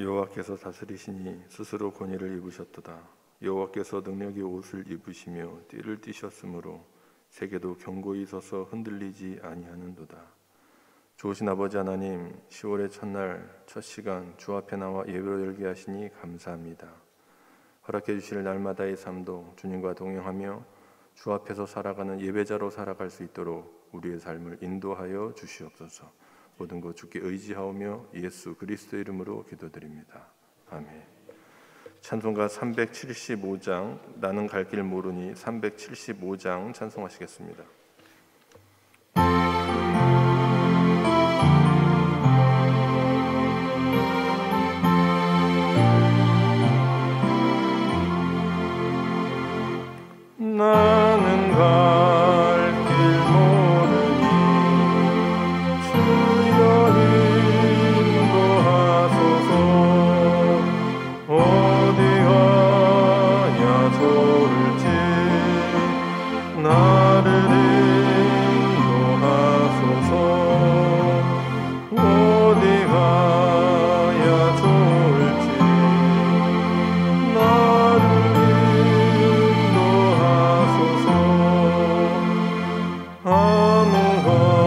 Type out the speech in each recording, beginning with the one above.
여호와께서 다스리시니 스스로 권위를 입으셨도다. 여호와께서 능력의 옷을 입으시며 띠를 띠셨으므로 세계도 견고히 서서 흔들리지 아니하는도다. 좋으신 아버지 하나님, 10월의 첫날 첫 시간 주 앞에 나와 예배로 열게 하시니 감사합니다. 허락해 주실 날마다의 삶도 주님과 동행하며 주 앞에서 살아가는 예배자로 살아갈 수 있도록 우리의 삶을 인도하여 주시옵소서. 모든 것 주께 의지하오며 예수 그리스도의 이름으로 기도드립니다. 아멘. 찬송가 375장 나는 갈 길 모르니 375장 찬송하시겠습니다. 나는 갈 길 모르니 주여 인도하소서. 어디 가야 좋을지 나를 인도하소서. 어디 가야 좋을지 나를 아무것도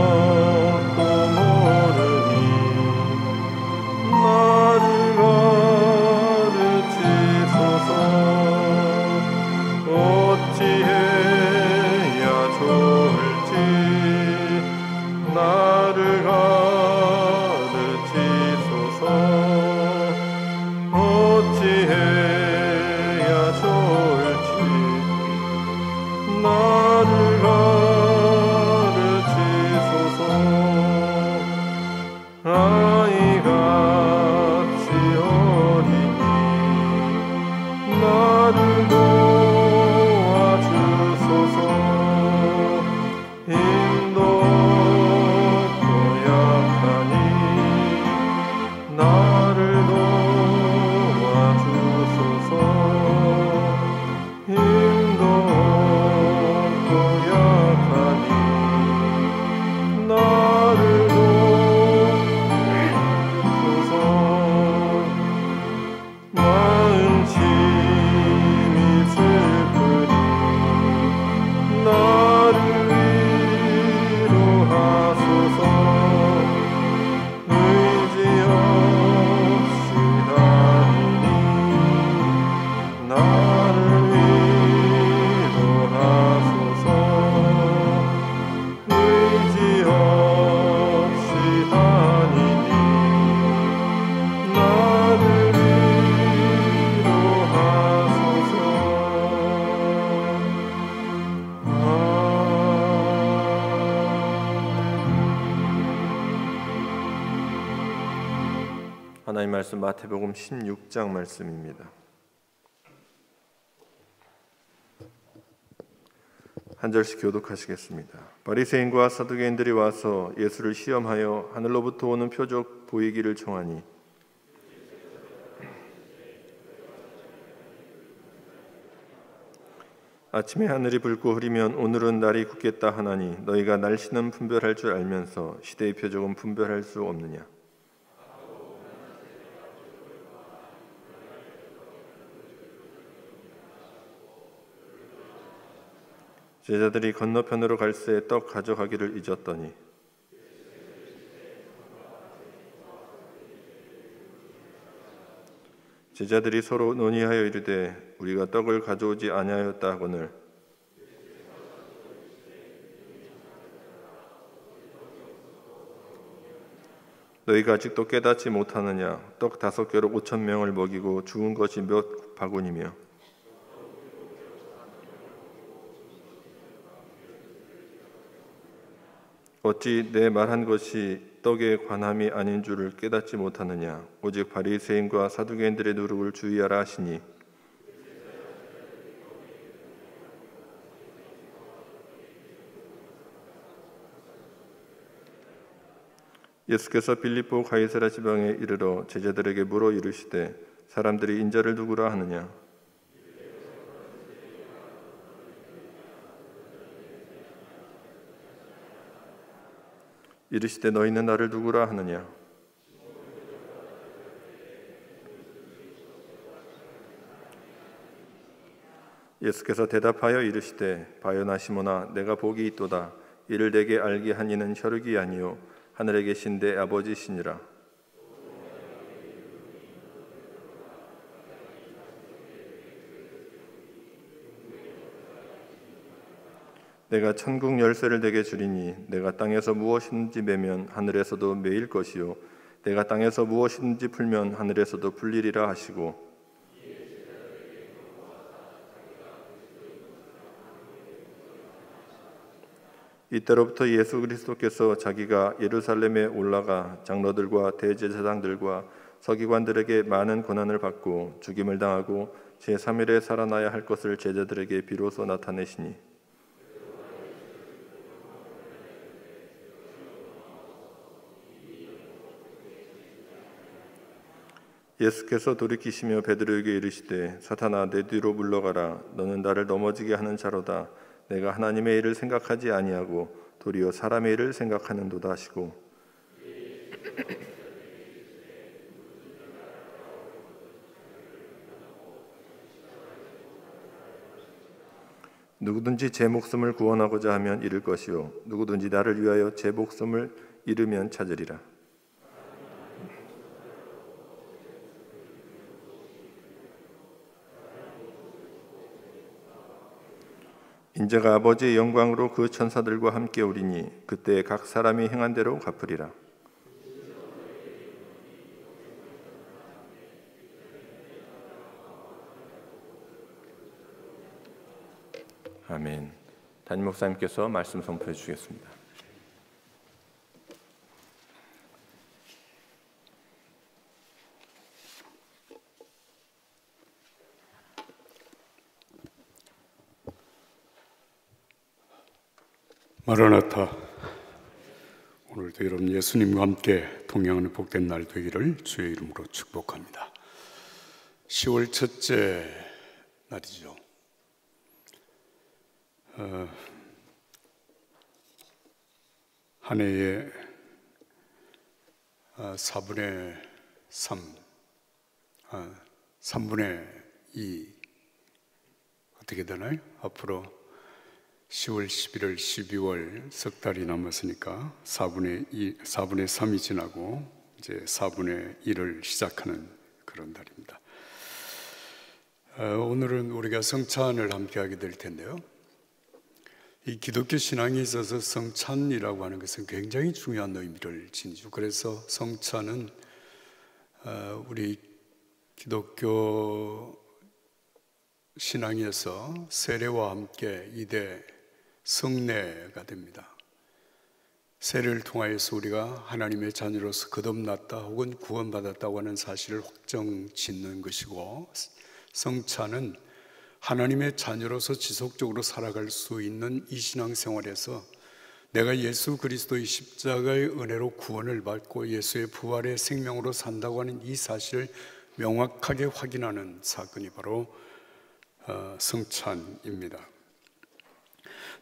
모르니 나를 가르치소서. 어찌해야 좋을지 나를 가르치소서. 어찌해야 좋을지 나를 아이같이 어리니 나를 도와주소서. 힘도 없고 약하니 나를 도와주소서. 힘도 없고 약하니 나를 마음 심히 슬프니 나를 위로하소서. 의지 없이 다니니 나를 위로하소서. 의지 없이 다니니 나를 하나님 말씀 마태복음 16장 말씀입니다. 한 절씩 교독하시겠습니다. 바리새인과 사두개인들이 와서 예수를 시험하여 하늘로부터 오는 표적 보이기를 청하니 아침에 하늘이 붉고 흐리면 오늘은 날이 굳겠다 하나니 너희가 날씨는 분별할 줄 알면서 시대의 표적은 분별할 수 없느냐. 제자들이 건너편으로 갈새 떡 가져가기를 잊었더니 제자들이 서로 논의하여 이르되 우리가 떡을 가져오지 아니하였다 하거늘 너희가 아직도 깨닫지 못하느냐. 떡 5개로 5,000명을 먹이고 죽은 것이 몇 바구니며 어찌 내 말한 것이 떡에 관함이 아닌 줄을 깨닫지 못하느냐. 오직 바리새인과 사두개인들의 누룩을 주의하라 하시니 예수께서 빌립보 가이사랴 지방에 이르러 제자들에게 물어 이르시되 사람들이 인자를 누구라 하느냐. 이르시되 너희는 나를 누구라 하느냐. 예수께서 대답하여 이르시되 바요나 시몬아 내가 복이 있도다. 이를 내게 알게 한 이는 혈육이 아니요 하늘에 계신 내 아버지시니라. 내가 천국 열쇠를 내게 주리니 내가 땅에서 무엇이든지 매면 하늘에서도 매일 것이요 내가 땅에서 무엇이든지 풀면 하늘에서도 풀리리라 하시고 이때로부터 예수 그리스도께서 자기가 예루살렘에 올라가 장로들과 대제사장들과 서기관들에게 많은 고난을 받고 죽임을 당하고 제3일에 살아나야 할 것을 제자들에게 비로소 나타내시니 예수께서 돌이키시며 베드로에게 이르시되 사탄아 내 뒤로 물러가라. 너는 나를 넘어지게 하는 자로다. 내가 하나님의 일을 생각하지 아니하고 도리어 사람의 일을 생각하는도다 하시고 누구든지 제 목숨을 구원하고자 하면 잃을 것이요 누구든지 나를 위하여 제 목숨을 잃으면 찾으리라. 인자가 아버지의 영광으로 그 천사들과 함께 오리니 그때 각 사람이 행한 대로 갚으리라. 아멘. 담임 목사님께서 말씀 선포해 주시겠습니다. 마라나타, 오늘도 여러분 예수님과 함께 동행하는 복된 날 되기를 주의 이름으로 축복합니다. 10월 첫째 날이죠. 한 해의 4분의 3, 3분의 2 어떻게 되나요? 앞으로 10월, 11월, 12월 석 달이 남았으니까 4분의 3이 지나고 이제 4분의 1을 시작하는 그런 달입니다. 오늘은 우리가 성찬을 함께 하게 될 텐데요. 이 기독교 신앙에 있어서 성찬이라고 하는 것은 굉장히 중요한 의미를 지니죠. 그래서 성찬은 우리 기독교 신앙에서 세례와 함께 이대 성례가 됩니다. 세례를 통하여서 우리가 하나님의 자녀로서 거듭났다 혹은 구원받았다고 하는 사실을 확정 짓는 것이고, 성찬은 하나님의 자녀로서 지속적으로 살아갈 수 있는 이 신앙생활에서 내가 예수 그리스도의 십자가의 은혜로 구원을 받고 예수의 부활의 생명으로 산다고 하는 이 사실을 명확하게 확인하는 사건이 바로 성찬입니다.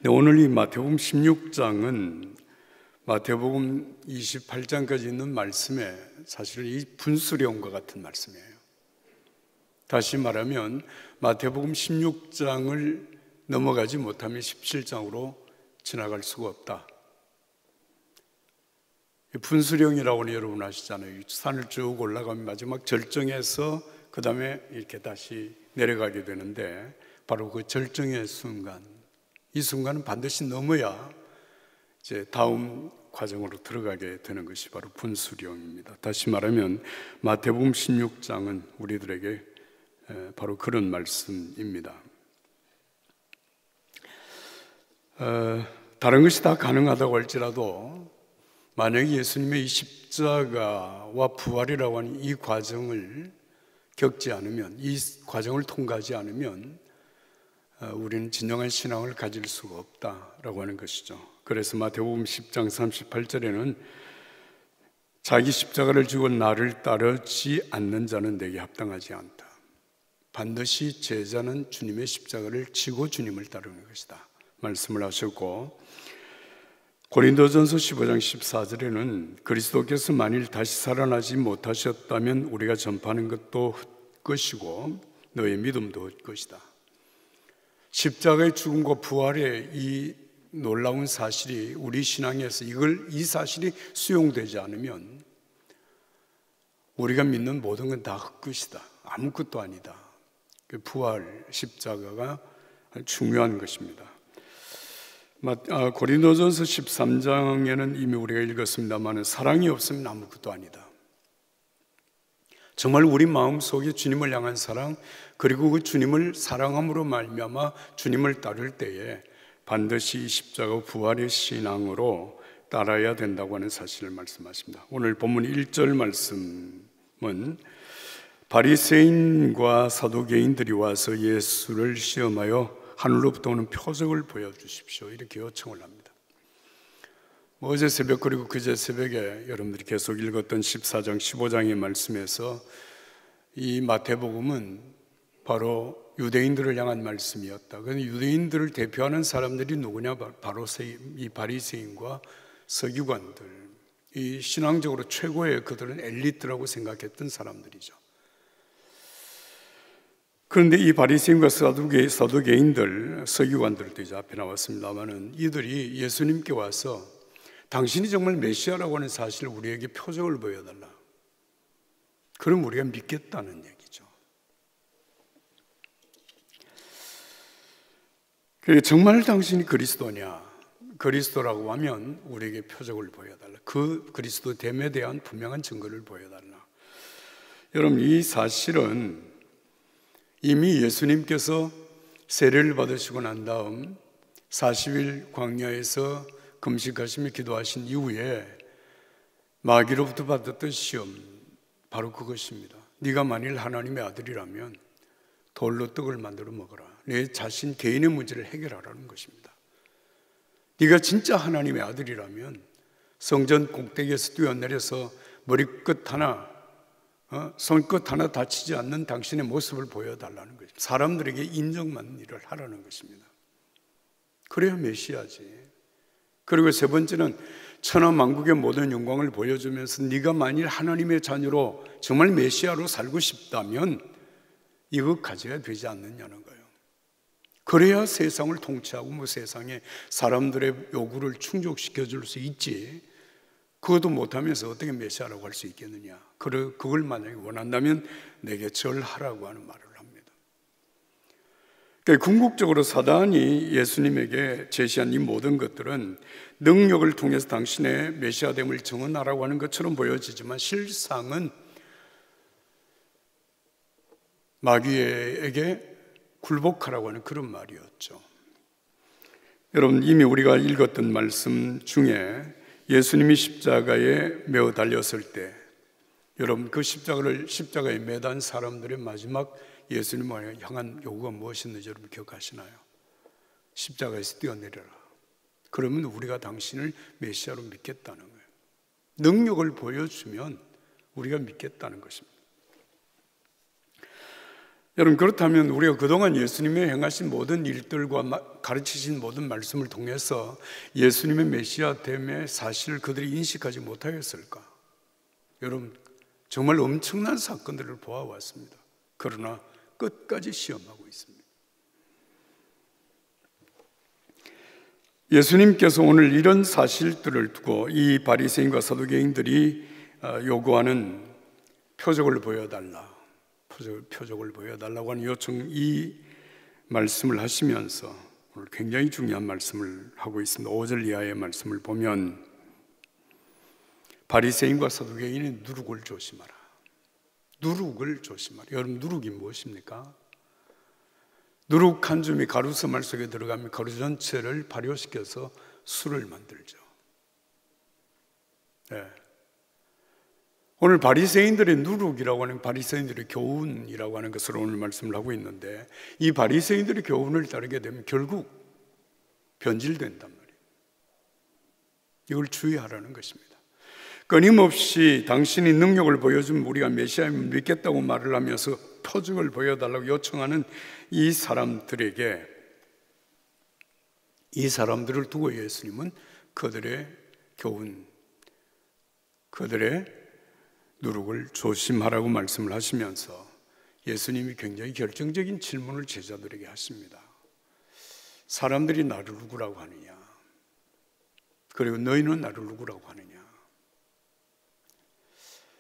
오늘 이 마태복음 16장은 마태복음 28장까지 있는 말씀에 사실은 이 분수령과 같은 말씀이에요. 다시 말하면 마태복음 16장을 넘어가지 못하면 17장으로 지나갈 수가 없다. 분수령이라고는 여러분 아시잖아요. 산을 쭉 올라가면 마지막 절정에서 그 다음에 이렇게 다시 내려가게 되는데, 바로 그 절정의 순간, 이 순간은 반드시 넘어야 이제 다음 과정으로 들어가게 되는 것이 바로 분수령입니다. 다시 말하면 마태복음 16장은 우리들에게 바로 그런 말씀입니다. 다른 것이 다 가능하다고 할지라도 만약에 예수님의 이 십자가와 부활이라고 하는 이 과정을 겪지 않으면, 이 과정을 통과하지 않으면 우리는 진정한 신앙을 가질 수가 없다라고 하는 것이죠. 그래서 마태복음 10장 38절에는 자기 십자가를 지고 나를 따르지 않는 자는 내게 합당하지 않다. 반드시 제자는 주님의 십자가를 지고 주님을 따르는 것이다 말씀을 하셨고, 고린도전서 15장 14절에는 그리스도께서 만일 다시 살아나지 못하셨다면 우리가 전파하는 것도 헛것이고 너의 믿음도 헛것이다. 십자가의 죽음과 부활의 이 놀라운 사실이 우리 신앙에서 이 사실이 수용되지 않으면 우리가 믿는 모든 건 다 헛것이다. 아무것도 아니다. 그 부활, 십자가가 중요한 것입니다. 고린도전서 13장에는 이미 우리가 읽었습니다만 사랑이 없으면 아무것도 아니다. 정말 우리 마음속에 주님을 향한 사랑, 그리고 그 주님을 사랑함으로 말미암아 주님을 따를 때에 반드시 십자가 부활의 신앙으로 따라야 된다고 하는 사실을 말씀하십니다. 오늘 본문 1절 말씀은 바리새인과 사두개인들이 와서 예수를 시험하여 하늘로부터 오는 표적을 보여주십시오, 이렇게 요청을 합니다. 어제 새벽 그리고 그제 새벽에 여러분들이 계속 읽었던 14장 15장의 말씀에서 이 마태복음은 바로 유대인들을 향한 말씀이었다. 그런데 유대인들을 대표하는 사람들이 누구냐? 바로 이 바리새인과 서기관들, 이 신앙적으로 최고의 그들은 엘리트라고 생각했던 사람들이죠. 그런데 이 바리새인과 사두개인들, 서기관들도 이제 앞에 나왔습니다만은 이들이 예수님께 와서 당신이 정말 메시아라고 하는 사실을 우리에게 표적을 보여달라. 그럼 우리가 믿겠다는 얘기죠. 정말 당신이 그리스도냐? 그리스도라고 하면 우리에게 표적을 보여달라. 그 그리스도됨에 대한 분명한 증거를 보여달라. 여러분, 이 사실은 이미 예수님께서 세례를 받으시고 난 다음 40일 광야에서 금식하시며 기도하신 이후에 마귀로부터 받았던 시험, 바로 그것입니다. 네가 만일 하나님의 아들이라면 돌로 떡을 만들어 먹어라. 내 자신 개인의 문제를 해결하라는 것입니다. 네가 진짜 하나님의 아들이라면 성전 꼭대기에서 뛰어내려서 머리끝 하나, 손끝 하나 다치지 않는 당신의 모습을 보여달라는 것입니다. 사람들에게 인정받는 일을 하라는 것입니다. 그래야 메시아지. 그리고 세 번째는 천하만국의 모든 영광을 보여주면서 네가 만일 하나님의 자녀로 정말 메시아로 살고 싶다면 이거 가져야 되지 않느냐는 거예요. 그래야 세상을 통치하고 세상에 사람들의 요구를 충족시켜 줄 수 있지. 그것도 못하면서 어떻게 메시아라고 할 수 있겠느냐. 그걸 만약에 원한다면 내게 절하라고 하는 말을 합니다. 그러니까 궁극적으로 사단이 예수님에게 제시한 이 모든 것들은 능력을 통해서 당신의 메시아됨을 증언하라고 하는 것처럼 보여지지만 실상은 마귀에게 굴복하라고 하는 그런 말이었죠. 여러분, 이미 우리가 읽었던 말씀 중에 예수님이 십자가에 매어 달렸을 때, 여러분 그 십자가에 매단 사람들의 마지막 예수님을 향한 요구가 무엇이었는지 여러분 기억하시나요? 십자가에서 뛰어내려라. 그러면 우리가 당신을 메시아로 믿겠다는 거예요. 능력을 보여주면 우리가 믿겠다는 것입니다. 여러분, 그렇다면 우리가 그동안 예수님의 행하신 모든 일들과 가르치신 모든 말씀을 통해서 예수님의 메시아됨의 사실을 그들이 인식하지 못하였을까? 여러분, 정말 엄청난 사건들을 보아왔습니다. 그러나 끝까지 시험하고 있습니다. 예수님께서 오늘 이런 사실들을 두고 이 바리새인과 사두개인들이 요구하는 표적을 보여달라, 표적을 보여달라고 하는 요청, 이 말씀을 하시면서 오늘 굉장히 중요한 말씀을 하고 있습니다. 5절 이하의 말씀을 보면 바리새인과 사두개인의 누룩을 조심하라. 누룩을 조심하라. 여러분, 누룩이 무엇입니까? 누룩 한 줌이 가루서말 속에 들어가면 가루 전체를 발효시켜서 술을 만들죠. 네. 오늘 바리새인들의 누룩이라고 하는, 바리새인들의 교훈이라고 하는 것으로 오늘 말씀을 하고 있는데, 이 바리새인들의 교훈을 따르게 되면 결국 변질된단 말이에요. 이걸 주의하라는 것입니다. 끊임없이 당신이 능력을 보여주면 우리가 메시아임을 믿겠다고 말을 하면서 표적을 보여달라고 요청하는 이 사람들에게, 이 사람들을 두고 예수님은 그들의 교훈, 그들의 누룩을 조심하라고 말씀을 하시면서 예수님이 굉장히 결정적인 질문을 제자들에게 하십니다. 사람들이 나를 누구라고 하느냐? 그리고 너희는 나를 누구라고 하느냐?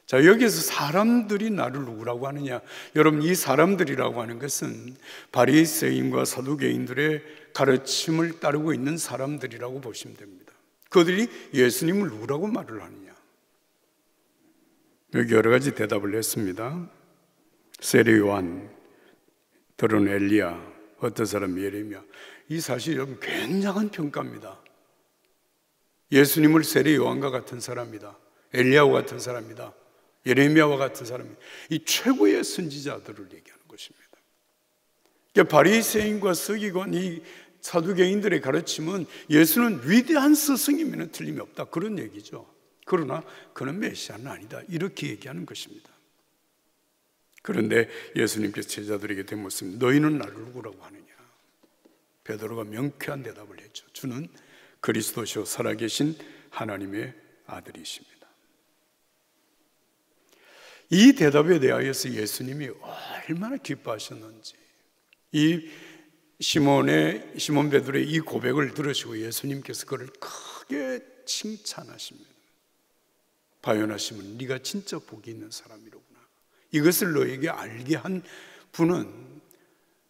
자, 여기서 사람들이 나를 누구라고 하느냐? 여러분, 이 사람들이라고 하는 것은 바리새인과 사두개인들의 가르침을 따르고 있는 사람들이라고 보시면 됩니다. 그들이 예수님을 누구라고 말을 하느냐? 여기 여러 가지 대답을 했습니다. 세례 요한, 들은 엘리야, 어떤 사람 예레미야. 이 사실 여러분 굉장한 평가입니다. 예수님을 세례 요한과 같은 사람이다, 엘리야와 같은 사람이다, 예레미야와 같은 사람이다. 이 최고의 선지자들을 얘기하는 것입니다. 그러니까 바리새인과 서기관, 이 사두개인들의 가르침은 예수는 위대한 스승이면 틀림이 없다, 그런 얘기죠. 그러나 그는 메시아는 아니다, 이렇게 얘기하는 것입니다. 그런데 예수님께서 제자들에게 대묻습니다. 너희는 나를 누구라고 하느냐? 베드로가 명쾌한 대답을 했죠. 주는 그리스도시요 살아계신 하나님의 아들이십니다. 이 대답에 대하여서 예수님이 얼마나 기뻐하셨는지, 이 시몬 베드로의 이 고백을 들으시고 예수님께서 그를 크게 칭찬하십니다. 바요나 시몬, 네가 진짜 복이 있는 사람이로구나. 이것을 너에게 알게 한 분은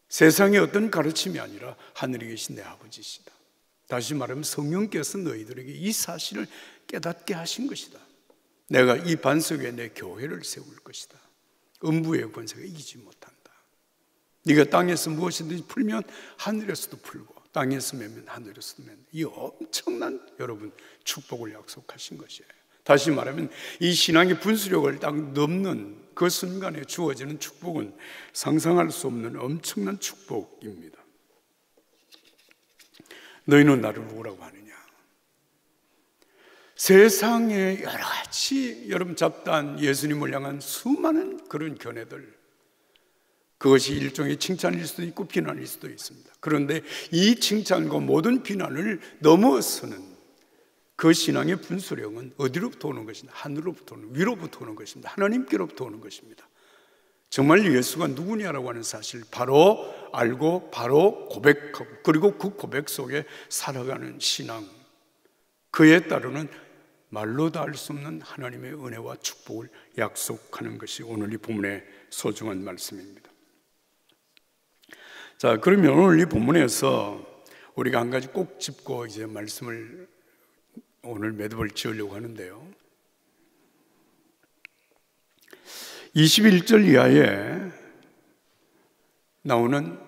세상의 어떤 가르침이 아니라 하늘에 계신 내 아버지시다. 다시 말하면 성령께서 너희들에게 이 사실을 깨닫게 하신 것이다. 내가 이 반석에 내 교회를 세울 것이다. 음부의 권세가 이기지 못한다. 네가 땅에서 무엇이든지 풀면 하늘에서도 풀고, 땅에서 매면 하늘에서도 맨다. 이 엄청난 여러분 축복을 약속하신 것이에요. 다시 말하면 이 신앙의 분수령을 딱 넘는 그 순간에 주어지는 축복은 상상할 수 없는 엄청난 축복입니다. 너희는 나를 누구라고 하느냐? 세상에 여러 가지 여러분 잡다한 예수님을 향한 수많은 그런 견해들, 그것이 일종의 칭찬일 수도 있고 비난일 수도 있습니다. 그런데 이 칭찬과 모든 비난을 넘어서는 그 신앙의 분수령은 어디로부터 오는 것입니다? 하늘로부터 오는, 위로부터 오는 것입니다. 하나님께로부터 오는 것입니다. 정말 예수가 누구냐라고 하는 사실을 바로 알고 바로 고백하고, 그리고 그 고백 속에 살아가는 신앙, 그에 따르는 말로 다 알 수 없는 하나님의 은혜와 축복을 약속하는 것이 오늘 이 본문의 소중한 말씀입니다. 자, 그러면 오늘 이 본문에서 우리가 한 가지 꼭 짚고 이제 말씀을 오늘 매듭을 지으려고 하는데요, 21절 이하에 나오는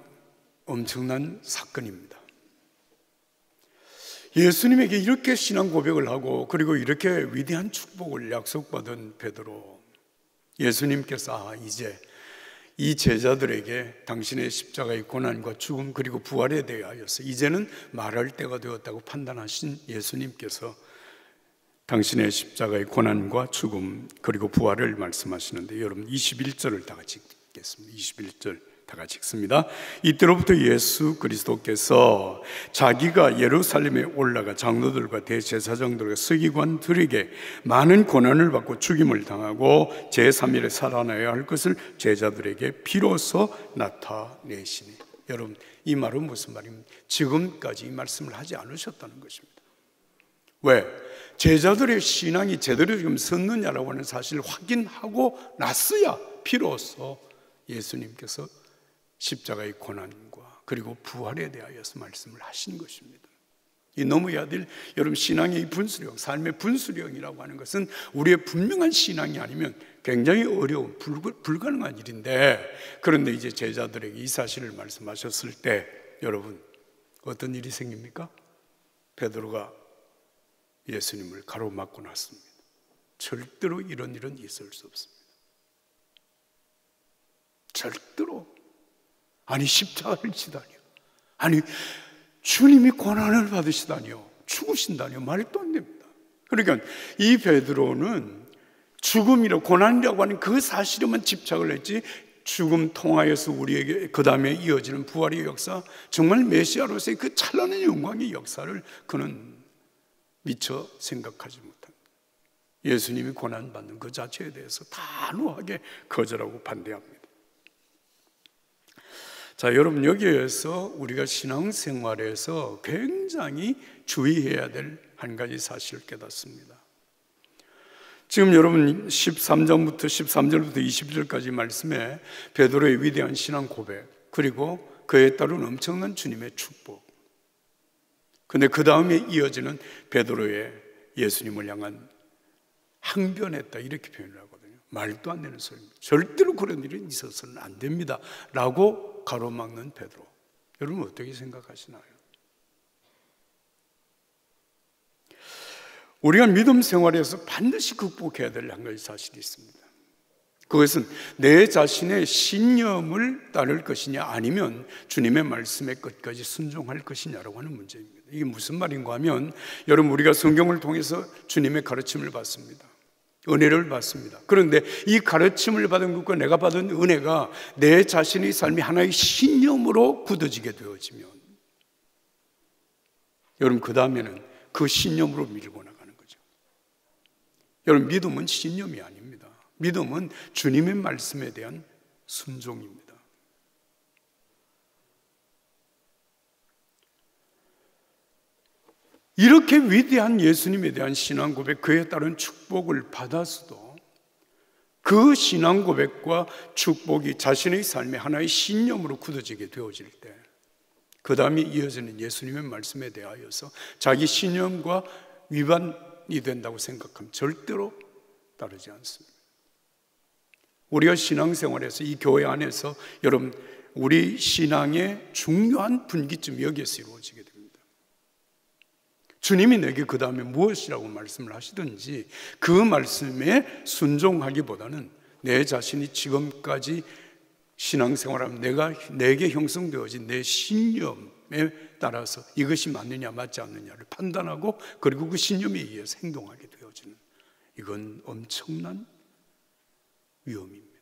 엄청난 사건입니다. 예수님에게 이렇게 신앙 고백을 하고 그리고 이렇게 위대한 축복을 약속받은 베드로, 예수님께서 이제 이 제자들에게 당신의 십자가의 고난과 죽음 그리고 부활에 대하여서 이제는 말할 때가 되었다고 판단하신 예수님께서 당신의 십자가의 고난과 죽음 그리고 부활을 말씀하시는데, 여러분 21절을 다 같이 읽겠습니다. 21절 다 같이 읽습니다. 이때로부터 예수 그리스도께서 자기가 예루살렘에 올라가 장로들과 대제사장들과 서기관들에게 많은 고난을 받고 죽임을 당하고 제3일에 살아나야 할 것을 제자들에게 비로소 나타내시니. 여러분, 이 말은 무슨 말입니까? 지금까지 이 말씀을 하지 않으셨다는 것입니다. 왜? 제자들의 신앙이 제대로 지금 섰느냐라고 하는 사실을 확인하고 났어야 비로소 예수님께서 십자가의 고난과 그리고 부활에 대하여서 말씀을 하신 것입니다. 이 넘어야 될 여러분 신앙의 이 분수령, 삶의 분수령이라고 하는 것은 우리의 분명한 신앙이 아니면 굉장히 어려운 불가능한 일인데, 그런데 이제 제자들에게 이 사실을 말씀하셨을 때 여러분 어떤 일이 생깁니까? 베드로가 예수님을 가로막고 났습니다. 절대로 이런 일은 있을 수 없습니다. 절대로. 아니 십자가를 지다니요, 아니 주님이 고난을 받으시다니요, 죽으신다니요, 말도 안 됩니다. 그러니까 이 베드로는 죽음이라 고난이라고 하는 그 사실에만 집착을 했지, 죽음 통하여서 우리에게 그 다음에 이어지는 부활의 역사, 정말 메시아로서의 그 찬란한 영광의 역사를 그는 미처 생각하지 못합니다. 예수님이 고난받는 그 자체에 대해서 단호하게 거절하고 반대합니다. 자, 여러분, 여기에서 우리가 신앙생활에서 굉장히 주의해야 될 한 가지 사실을 깨닫습니다. 지금 여러분 13절부터 20절까지 말씀에 베드로의 위대한 신앙 고백, 그리고 그에 따른 엄청난 주님의 축복, 근데 그 다음에 이어지는 베드로의 예수님을 향한 항변했다, 이렇게 표현을 하거든요. 말도 안 되는 소리입니다. 절대로 그런 일이 있어서는 안 됩니다 라고 가로막는 베드로. 여러분 어떻게 생각하시나요? 우리가 믿음 생활에서 반드시 극복해야 될 한 가지 사실이 있습니다. 그것은 내 자신의 신념을 따를 것이냐, 아니면 주님의 말씀에 끝까지 순종할 것이냐라고 하는 문제입니다. 이게 무슨 말인가 하면, 여러분, 우리가 성경을 통해서 주님의 가르침을 받습니다. 은혜를 받습니다. 그런데 이 가르침을 받은 것과 내가 받은 은혜가 내 자신의 삶이 하나의 신념으로 굳어지게 되어지면, 여러분, 그 다음에는 그 신념으로 밀고 나가는 거죠. 여러분, 믿음은 신념이 아닙니다. 믿음은 주님의 말씀에 대한 순종입니다. 이렇게 위대한 예수님에 대한 신앙 고백, 그에 따른 축복을 받아서도 그 신앙 고백과 축복이 자신의 삶의 하나의 신념으로 굳어지게 되어질 때, 그 다음에 이어지는 예수님의 말씀에 대하여서 자기 신념과 위반이 된다고 생각하면 절대로 따르지 않습니다. 우리가 신앙생활에서, 이 교회 안에서 여러분, 우리 신앙의 중요한 분기점이 여기에서 이루어지게 됩니다. 주님이 내게 그 다음에 무엇이라고 말씀을 하시든지 그 말씀에 순종하기보다는 내 자신이 지금까지 신앙생활하면 내게 형성되어진 내 신념에 따라서 이것이 맞느냐 맞지 않느냐를 판단하고, 그리고 그 신념에 의해서 행동하게 되어지는, 이건 엄청난 위험입니다.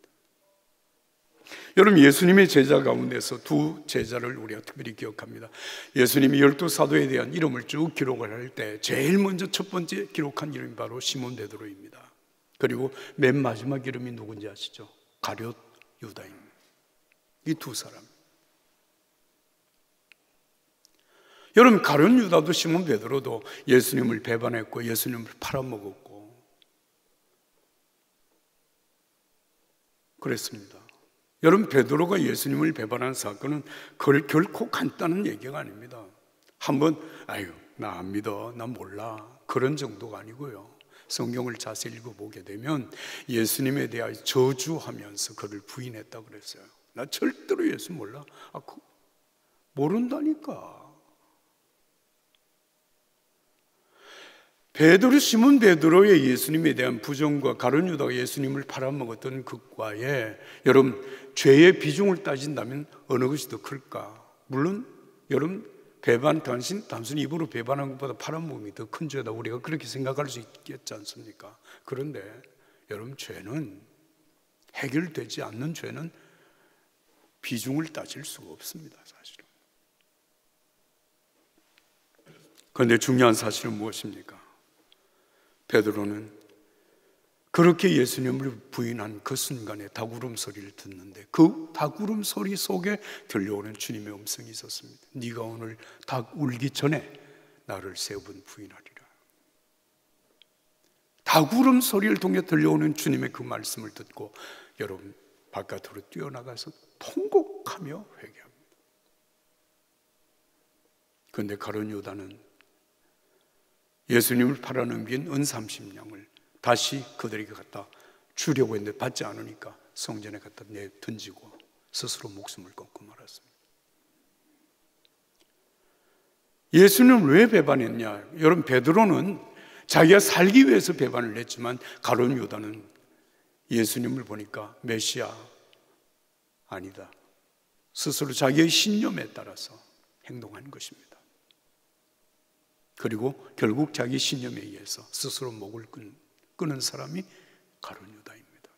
여러분, 예수님의 제자 가운데서 두 제자를 우리가 특별히 기억합니다. 예수님이 12사도에 대한 이름을 쭉 기록을 할 때 제일 먼저 첫 번째 기록한 이름이 바로 시몬 베드로입니다. 그리고 맨 마지막 이름이 누군지 아시죠? 가룟 유다입니다. 이 두 사람. 여러분, 가룟 유다도 시몬 베드로도 예수님을 배반했고 예수님을 팔아먹었고 그랬습니다. 여러분, 베드로가 예수님을 배반한 사건은 결코 간단한 얘기가 아닙니다. 한번 아유, 나 안 믿어, 나 몰라, 그런 정도가 아니고요. 성경을 자세히 읽어보게 되면 예수님에 대하여 저주하면서 그를 부인했다고 그랬어요. 나 절대로 예수 몰라. 모른다니까. 시몬 베드로의 예수님에 대한 부정과 가룟 유다가 예수님을 팔아먹었던 것과의 여러분 죄의 비중을 따진다면 어느 것이 더 클까? 물론 여러분, 단순히 입으로 배반한 것보다 팔아먹음이 더 큰 죄다, 우리가 그렇게 생각할 수 있겠지 않습니까? 그런데 여러분, 죄는, 해결되지 않는 죄는 비중을 따질 수가 없습니다, 사실은. 그런데 중요한 사실은 무엇입니까? 베드로는 그렇게 예수님을 부인한 그 순간에 닭울음 소리를 듣는데, 그 닭울음 소리 속에 들려오는 주님의 음성이 있었습니다. 네가 오늘 닭 울기 전에 나를 3번 부인하리라. 닭울음 소리를 통해 들려오는 주님의 그 말씀을 듣고 여러분, 바깥으로 뛰어나가서 통곡하며 회개합니다. 그런데 가룟 유다는 예수님을 팔아넘긴 은 30냥을 다시 그들에게 갖다 주려고 했는데 받지 않으니까 성전에 갖다 던지고 스스로 목숨을 끊고 말았습니다. 예수님을 왜 배반했냐? 여러분, 베드로는 자기가 살기 위해서 배반을 했지만 가룟 유다는 예수님을 보니까 메시아 아니다, 스스로 자기의 신념에 따라서 행동한 것입니다. 그리고 결국 자기 신념에 의해서 스스로 목을 끄는 사람이 가룟 유다입니다.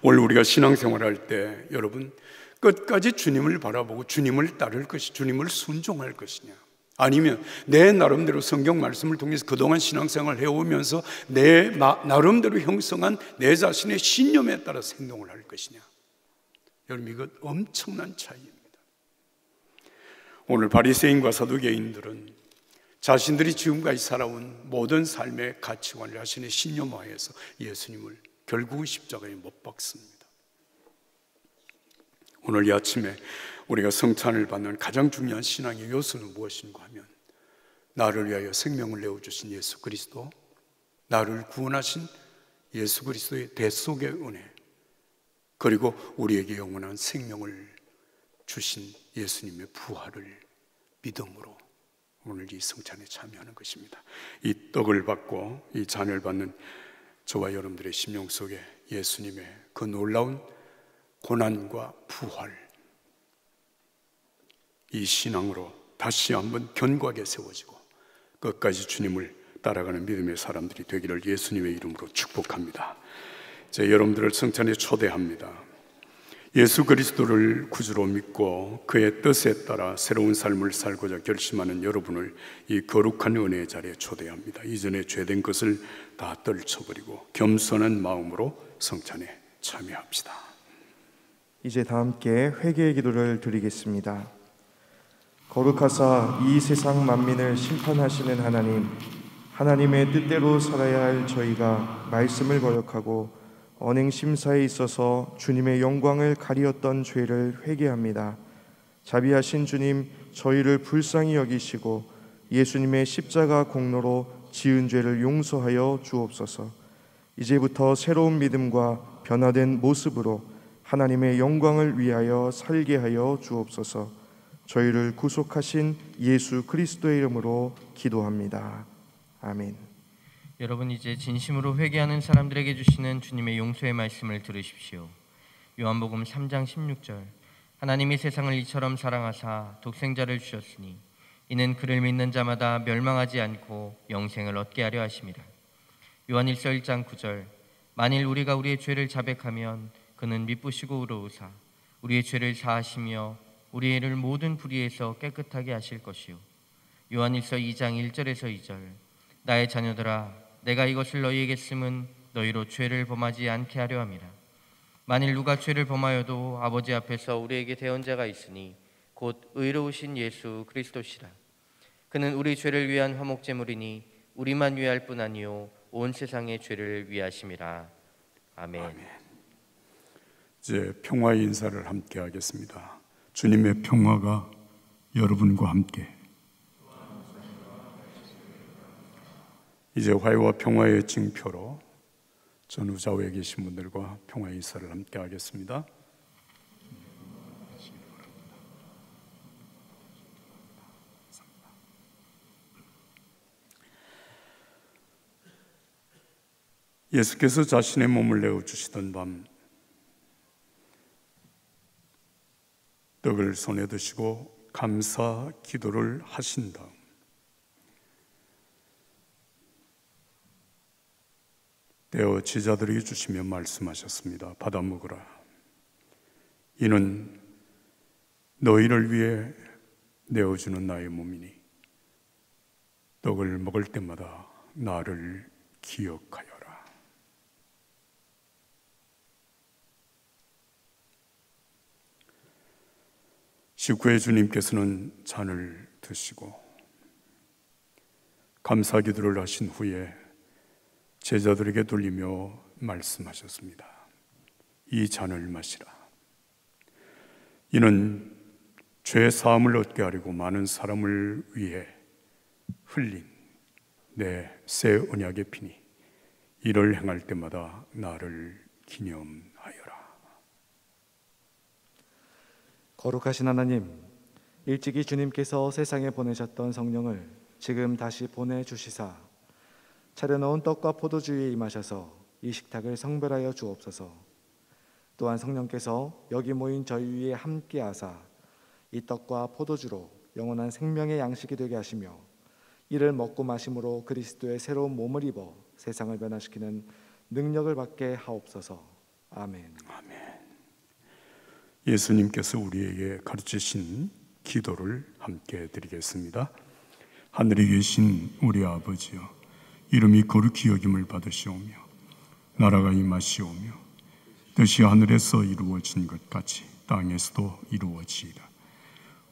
오늘 우리가 신앙생활할 때 여러분, 끝까지 주님을 바라보고 주님을 따를 것이, 주님을 순종할 것이냐, 아니면 내 나름대로 성경 말씀을 통해서 그동안 신앙생활을 해오면서 내 나름대로 형성한 내 자신의 신념에 따라서 행동을 할 것이냐, 여러분, 이것 엄청난 차이입니다. 오늘 바리새인과 사두개인들은 자신들이 지금까지 살아온 모든 삶의 가치관을 자신의 신념화해서 예수님을 결국은 십자가에 못 박습니다. 오늘 이 아침에 우리가 성찬을 받는 가장 중요한 신앙의 요소는 무엇인가 하면, 나를 위하여 생명을 내어주신 예수 그리스도, 나를 구원하신 예수 그리스도의 대속의 은혜, 그리고 우리에게 영원한 생명을 주신 예수님의 부활을 믿음으로 오늘 이 성찬에 참여하는 것입니다. 이 떡을 받고 이 잔을 받는 저와 여러분들의 심령 속에 예수님의 그 놀라운 고난과 부활, 이 신앙으로 다시 한번 견고하게 세워지고 끝까지 주님을 따라가는 믿음의 사람들이 되기를 예수님의 이름으로 축복합니다. 제 여러분들을 성찬에 초대합니다. 예수 그리스도를 구주로 믿고 그의 뜻에 따라 새로운 삶을 살고자 결심하는 여러분을 이 거룩한 은혜의 자리에 초대합니다. 이전에 죄된 것을 다 떨쳐버리고 겸손한 마음으로 성찬에 참여합시다. 이제 다 함께 회개의 기도를 드리겠습니다. 거룩하사 이 세상 만민을 심판하시는 하나님, 하나님의 뜻대로 살아야 할 저희가 말씀을 거역하고 언행 심사에 있어서 주님의 영광을 가리었던 죄를 회개합니다. 자비하신 주님, 저희를 불쌍히 여기시고 예수님의 십자가 공로로 지은 죄를 용서하여 주옵소서. 이제부터 새로운 믿음과 변화된 모습으로 하나님의 영광을 위하여 살게 하여 주옵소서. 저희를 구속하신 예수 그리스도의 이름으로 기도합니다. 아멘. 여러분, 이제 진심으로 회개하는 사람들에게 주시는 주님의 용서의 말씀을 들으십시오. 요한복음 3장 16절, 하나님이 세상을 이처럼 사랑하사 독생자를 주셨으니 이는 그를 믿는 자마다 멸망하지 않고 영생을 얻게 하려 하심이라. 요한일서 1장 9절, 만일 우리가 우리의 죄를 자백하면 그는 미쁘시고 의로우사 우리의 죄를 사하시며 우리를 모든 불의에서 깨끗하게 하실 것이요. 요한일서 2장 1절에서 2절, 나의 자녀들아, 내가 이것을 너희에게 쓰면 너희로 죄를 범하지 않게 하려 함이라. 만일 누가 죄를 범하여도 아버지 앞에서 우리에게 대언자가 있으니 곧 의로우신 예수 그리스도시라. 그는 우리 죄를 위한 화목제물이니 우리만 위할 뿐 아니요 온 세상의 죄를 위하심이라. 아멘. 아멘. 이제 평화의 인사를 함께 하겠습니다. 주님의 평화가 여러분과 함께. 이제 화해와 평화의 징표로 전후좌우에 계신 분들과 평화의 인사를 함께 하겠습니다. 예수께서 자신의 몸을 내어주시던 밤, 떡을 손에 드시고 감사 기도를 하신 다음 떼어 제자들에게 주시며 말씀하셨습니다. 받아 먹으라. 이는 너희를 위해 내어주는 나의 몸이니 떡을 먹을 때마다 나를 기억하여라. 식후에 주님께서는 잔을 드시고 감사 기도를 하신 후에 제자들에게 돌리며 말씀하셨습니다. 이 잔을 마시라. 이는 죄 사함을 얻게 하려고 많은 사람을 위해 흘린 내 새 언약의 피니 이를 행할 때마다 나를 기념하여라. 거룩하신 하나님, 일찍이 주님께서 세상에 보내셨던 성령을 지금 다시 보내주시사 차려놓은 떡과 포도주에 임하셔서 이 식탁을 성별하여 주옵소서. 또한 성령께서 여기 모인 저희 위에 함께하사 이 떡과 포도주로 영원한 생명의 양식이 되게 하시며 이를 먹고 마심으로 그리스도의 새로운 몸을 입어 세상을 변화시키는 능력을 받게 하옵소서. 아멘. 아멘. 예수님께서 우리에게 가르치신 기도를 함께 드리겠습니다. 하늘에 계신 우리 아버지여, 이름이 거룩히 여김을 받으시오며 나라가 임하시오며 뜻이 하늘에서 이루어진 것 같이 땅에서도 이루어지이다.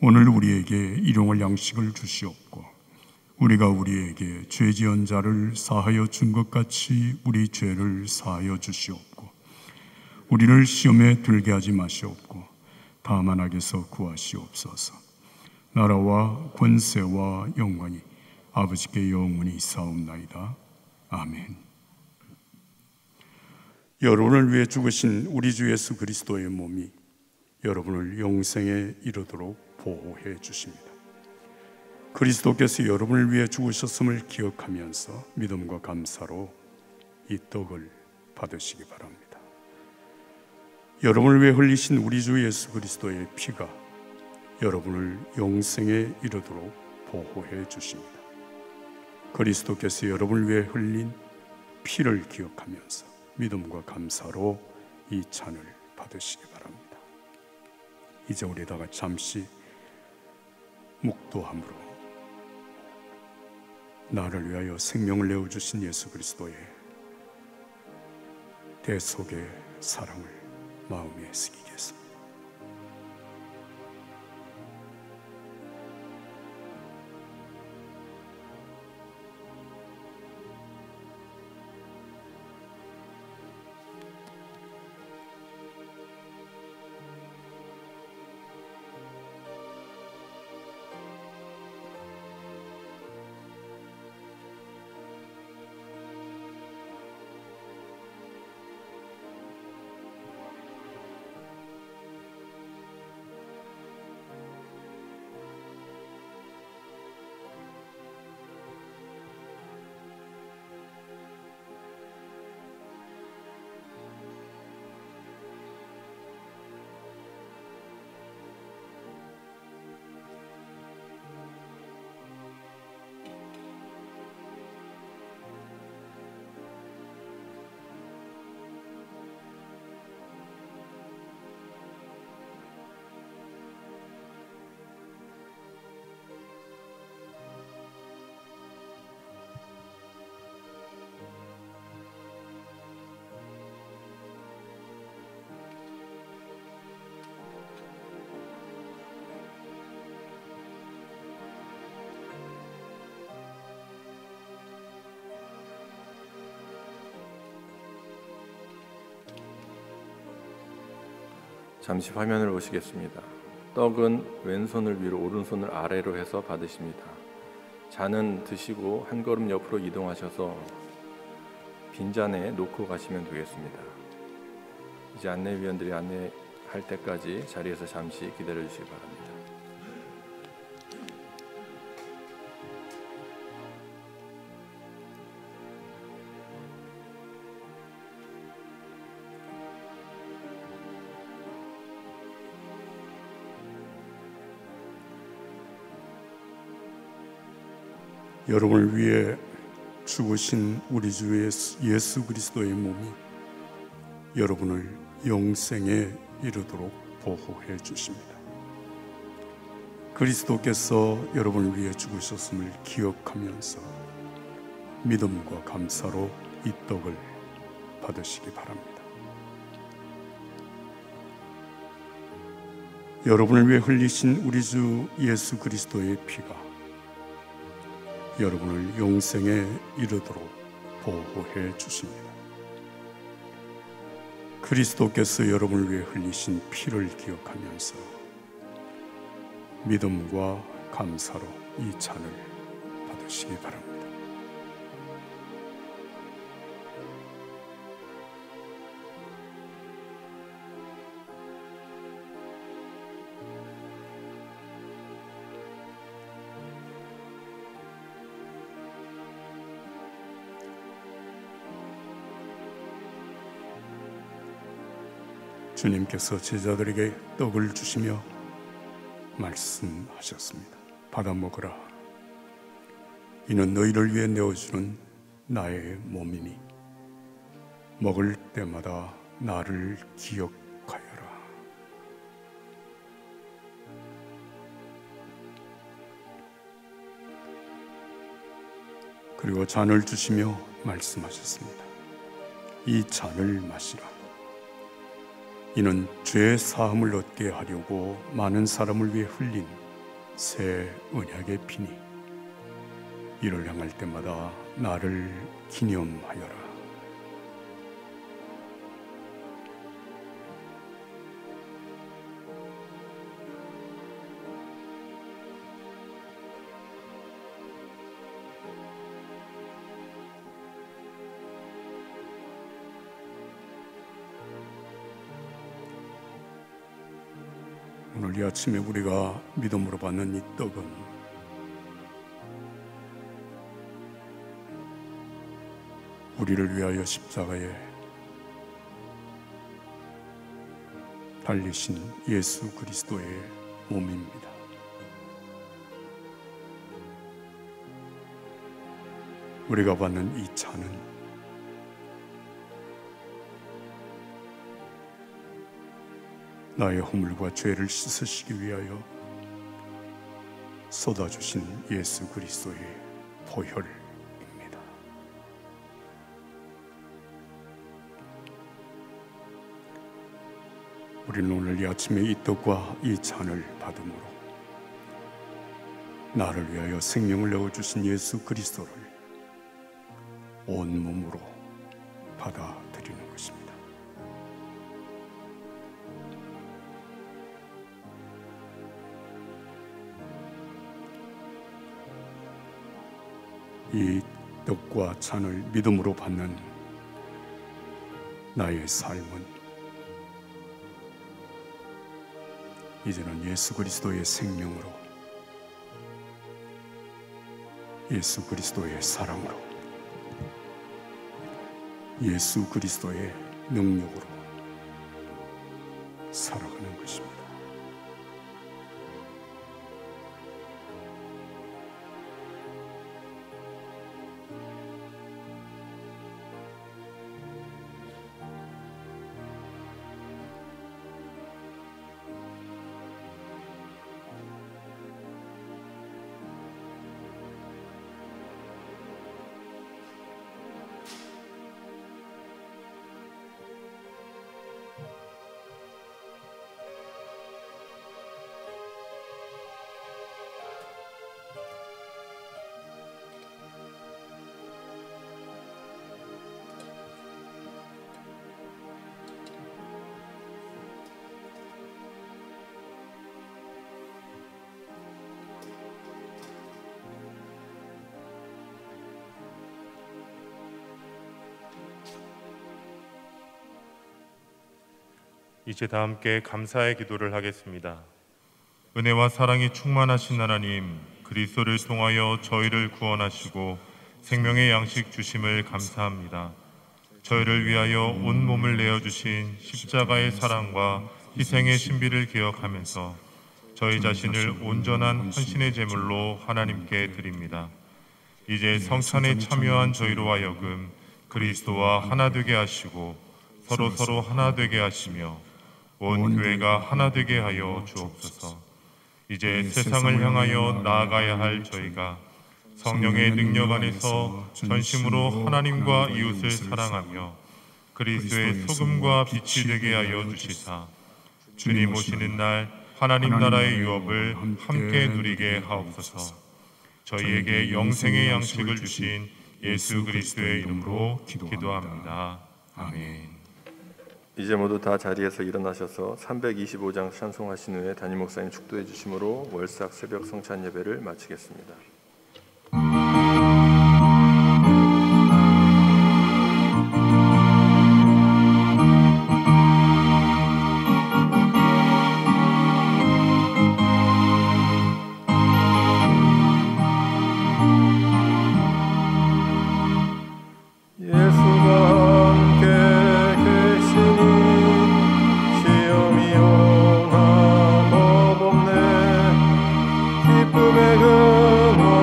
오늘 우리에게 일용할 양식을 주시옵고 우리가 우리에게 죄 지은 자를 사하여 준 것 같이 우리 죄를 사하여 주시옵고 우리를 시험에 들게 하지 마시옵고 다만 악에서 구하시옵소서. 나라와 권세와 영광이 아버지께 영원히 있사옵나이다. 아멘. 여러분을 위해 죽으신 우리 주 예수 그리스도의 몸이 여러분을 영생에 이르도록 보호해 주십니다. 그리스도께서 여러분을 위해 죽으셨음을 기억하면서 믿음과 감사로 이 떡을 받으시기 바랍니다. 여러분을 위해 흘리신 우리 주 예수 그리스도의 피가 여러분을 영생에 이르도록 보호해 주십니다. 그리스도께서 여러분을 위해 흘린 피를 기억하면서 믿음과 감사로 이 잔을 받으시기 바랍니다. 이제 우리 다 같이 잠시 묵도함으로 나를 위하여 생명을 내어주신 예수 그리스도의 대속의 사랑을 마음에 새기겠습니다. 잠시 화면을 보시겠습니다. 떡은 왼손을 위로 오른손을 아래로 해서 받으십니다. 잔은 드시고 한 걸음 옆으로 이동하셔서 빈잔에 놓고 가시면 되겠습니다. 이제 안내위원들이 안내할 때까지 자리에서 잠시 기다려 주시기 바랍니다. 여러분을 위해 죽으신 우리 주 예수 그리스도의 몸이 여러분을 영생에 이르도록 보호해 주십니다. 그리스도께서 여러분을 위해 죽으셨음을 기억하면서 믿음과 감사로 이 떡을 받으시기 바랍니다. 여러분을 위해 흘리신 우리 주 예수 그리스도의 피가 여러분을 영생에 이르도록 보호해 주십니다. 그리스도께서 여러분을 위해 흘리신 피를 기억하면서 믿음과 감사로 이 잔을 받으시기 바랍니다. 주님께서 제자들에게 떡을 주시며 말씀하셨습니다. 받아 먹으라. 이는 너희를 위해 내어주는 나의 몸이니 먹을 때마다 나를 기억하여라. 그리고 잔을 주시며 말씀하셨습니다. 이 잔을 마시라. 이는 죄 사함을 얻게 하려고 많은 사람을 위해 흘린 새 언약의 피니 이를 향할 때마다 나를 기념하여라. 오늘 이 아침에 우리가 믿음으로 받는 이 떡은 우리를 위하여 십자가에 달리신 예수 그리스도의 몸입니다. 우리가 받는 이 차는 나의 허물과 죄를 씻으시기 위하여 쏟아주신 예수 그리스도의 보혈입니다. 우리는 오늘 이 아침에 이 떡과 이 잔을 받음으로 나를 위하여 생명을 내어주신 예수 그리스도를 온몸으로 받아들이는 것입니다. 이 떡과 잔을 믿음으로 받는 나의 삶은 이제는 예수 그리스도의 생명으로, 예수 그리스도의 사랑으로, 예수 그리스도의 능력으로 살아가는 것입니다. 이제 다 함께 감사의 기도를 하겠습니다. 은혜와 사랑이 충만하신 하나님, 그리스도를 통하여 저희를 구원하시고 생명의 양식 주심을 감사합니다. 저희를 위하여 온 몸을 내어주신 십자가의 사랑과 희생의 신비를 기억하면서 저희 자신을 온전한 헌신의 제물로 하나님께 드립니다. 이제 성찬에 참여한 저희로 하여금 그리스도와 하나 되게 하시고 서로 하나 되게 하시며 온 교회가 하나 되게 하여 주옵소서. 이제 세상을 향하여 나아가야 할 저희가 성령의 능력 안에서 전심으로 하나님과 이웃을 사랑하며 그리스도의 소금과 빛이 되게 하여 주시사 주님 오시는 날 하나님 나라의 유업을 함께 누리게 하옵소서. 저희에게 영생의 양식을 주신 예수 그리스도의 이름으로 기도합니다. 아멘. 이제 모두 다 자리에서 일어나셔서 325장 찬송하신 후에 담임 목사님 축도해 주심으로 월삭 새벽 성찬 예배를 마치겠습니다. 기쁨의 근원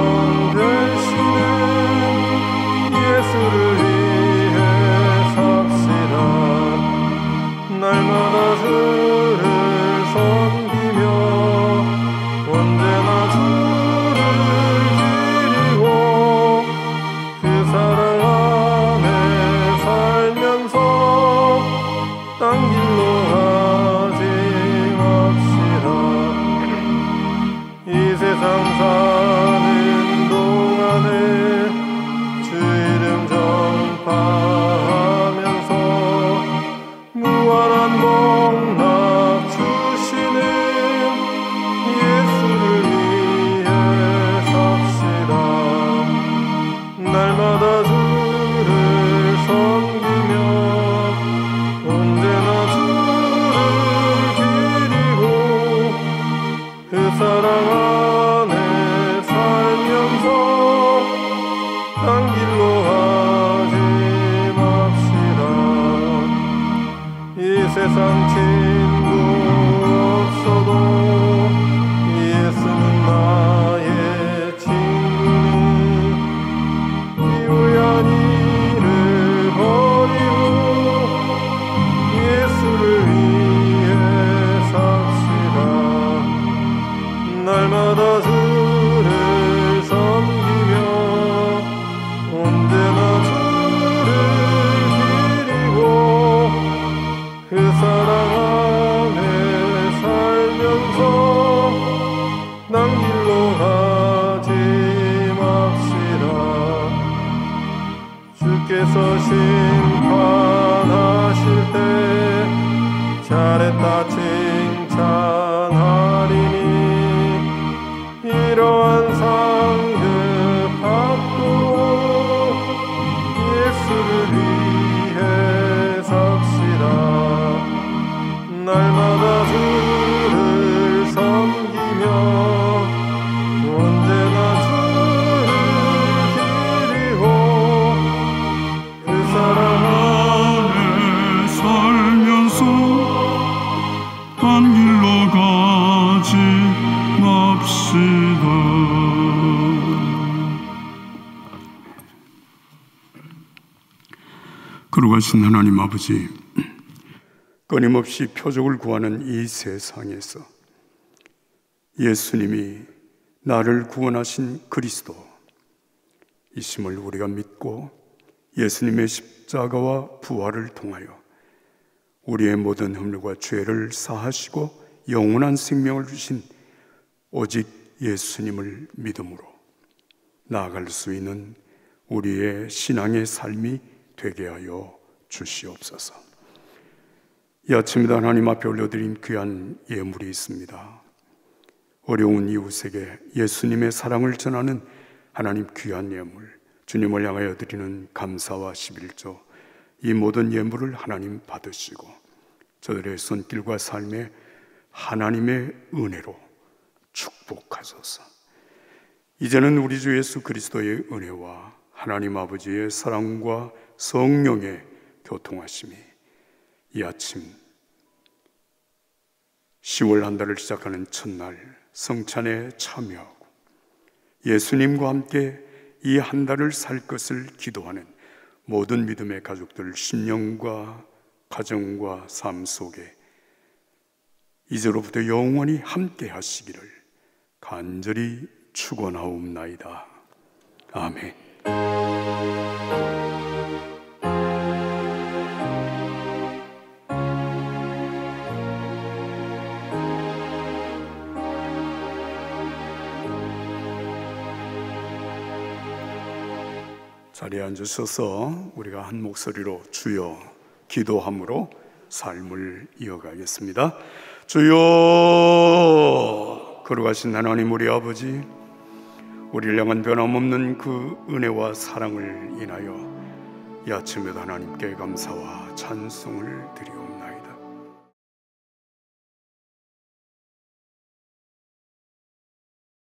날마다 주를 섬기며 언제나 주를 기리고 그 사랑 안에 살면서 난 길로 가지 맙시다. 주께서 심판하실 때 잘했다 칭찬하리니 이러한 상급 받고 예수를 위해 삽시다. 날마다 주를 섬기며 언제나 주를 기리고 그 사랑 안에 살면서 딴 길로 가지 맙시다. 거룩하신 하나님 아버지, 끊임없이 표적을 구하는 이 세상에서 예수님이 나를 구원하신 그리스도 이심을 우리가 믿고 예수님의 십자가와 부활을 통하여 우리의 모든 허물과 죄를 사하시고 영원한 생명을 주신 오직 예수님을 믿음으로 나아갈 수 있는 우리의 신앙의 삶이 되게 하여 주시옵소서. 이 아침에도 하나님 앞에 올려드린 귀한 예물이 있습니다. 어려운 이웃에게 예수님의 사랑을 전하는 하나님 귀한 예물, 주님을 향하여 드리는 감사와 11조, 이 모든 예물을 하나님 받으시고 저들의 손길과 삶에 하나님의 은혜로 축복하소서. 이제는 우리 주 예수 그리스도의 은혜와 하나님 아버지의 사랑과 성령의 교통하심이 이 아침 10월 한 달을 시작하는 첫날 성찬에 참여하고 예수님과 함께 이 한 달을 살 것을 기도하는 모든 믿음의 가족들 심령과 가정과 삶 속에 이제로부터 영원히 함께 하시기를 간절히 축원하옵나이다. 아멘. 자리에 앉으셔서 우리가 한 목소리로 주여 기도함으로 삶을 이어가겠습니다. 주여, 거룩하신 하나님 우리 아버지, 우리를 향한 변함없는 그 은혜와 사랑을 인하여 이 아침에도 하나님께 감사와 찬송을 드리옵나이다.